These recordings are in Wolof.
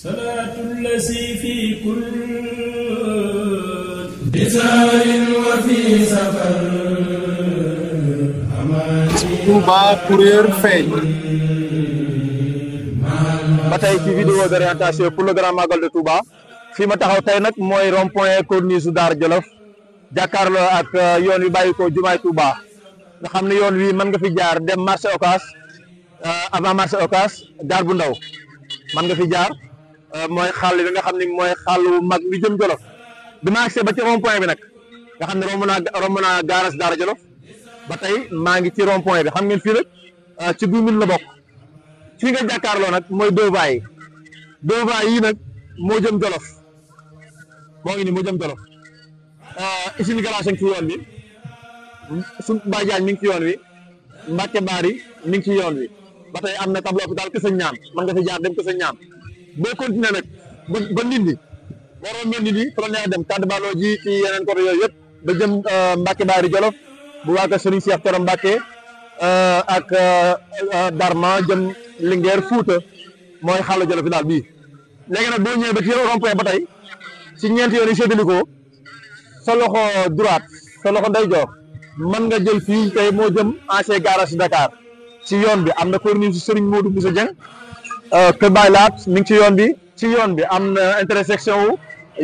salaatu llazi fi kulli bisaarin wa fi safar Touba Courrier feeñ ba tey ci vidéo d'orientation pour le grand magal de Touba fii ma taxaw tey nag mooy rond-point corniche Daara Jolof jàkkaarloo ak yoon wi bàyyi ko jumaay Touba nga xam ne yoon wi mën nga fi jaar dem marché Ocass avant marché Ocass gaar bu ndaw mën nga fi jaar mooy xàll bi nga xam ne mooy xàllu mag bi jëm Jolof bi ma agsee ba ci rond-point bi nag nga xam ne romb naa garage Daara Jolof ba tey maa ngi ci rond-point bi xam ngeen fii nag ci 2000 la bokk fii nga jàkkaarloo nag mooy deux voies yi nag moo jëm Jolof moo ngi ni moo jëm Jolof usine glace ngi ci yoon bi su Badiane mi ngi ci yoon wi Mbacke Bari mi ngi ci yoon wi ba tey am na tableau hôpital Kër Sëñ Ñaan mën nga fi jaar dem Kër Sëñ Ñaan boo continuer nag ba Ndindi boo rombee Ndindi fa la neex dem kàddu baloo ji ci yeneen côté yooyu yëpp ba jëm Mbacke Bari Jolof bu waa kër Serigne Cheikh Thioro Mbacke ak Darma jëm Linguère Fouta mooy xàllu Jolof fi daal bii léegi nag boo ñëwee ba ci rond-point ba tey ci ñeenti yoon yi séddalikoo sa loxo droite sa loxo ndeyjoor mën nga jël fii tey moo jëm ancien garage Dakar ci yoon bi am na corniche Serigne Modou Bousso Dieng Kër Baye Laat mi ngi ci yoon bi am na intersection wu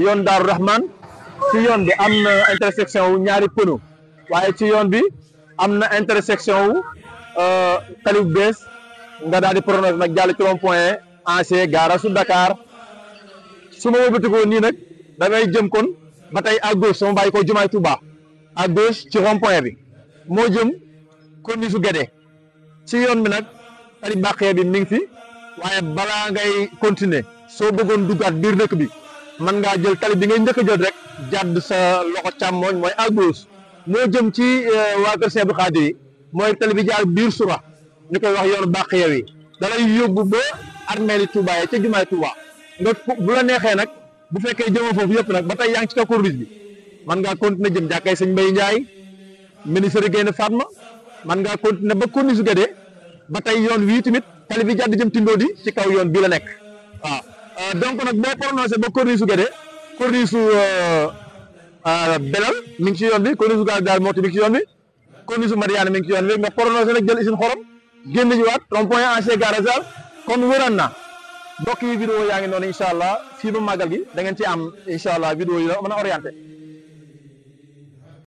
yoon Daaru Rahman ci yoon bi am na intersection wu ñaari pëno waaye ci yoon bi am na intersection wu tali bu bees nga daal di prononcé nag jàll ci rond-point ancien garage Dakar su ma wëlbatikoo nii nag da ngay jëm kon ba tey à gauche sama bàyyi ko jumaay Touba à gauche ci rond-point bi moo jëm corniche Guédé ci yoon bi nag tali bàqee bi mi ngi fi waaye balaa ngay continuer soo bëggoon duggaat biir dëkk bi mën ngaa jël tali bi ngay njëkk a jël rek jàdd sa loxo càmmooñ mooy à gauche moo jëm ci waa kër Cheikh Abdou Khadir yi mooy tali bi jaar biir Soura ñu koy wax yoonu bàqee yi da lay yóbbu ba armeeli Touba yi ca jumaay Touba nga bu la neexee nag bu fekkee jëmoo foofu yëpp nag ba tey yaa ngi ci kaw corniche bi man ngaa continuer jëm jàkkay sëñ Mbaye Ndiaye ministre Gaynde Fatma man ngaa continuer ba corniche Guédé ba tey yoon wii tamit tali bi jàdd jëm Tindodi ci kaw yoon bii la nekk waaw donc nag boo prononcé ba corniche Guédé corniche Belal mi ngi ci yoon bi corniche Gaal daal moo mi ngi ci yoon bi corniche Mariane mi ngi ci yoon bi nga prononcé nag jël usine xorom génn ji waat rond-point ancien garage kon wëran na mbokk yi vidéo yaa ngi noonu incha allah fii ba màggal gi da ngeen ci am incha allah vidéo yi la mën a orienté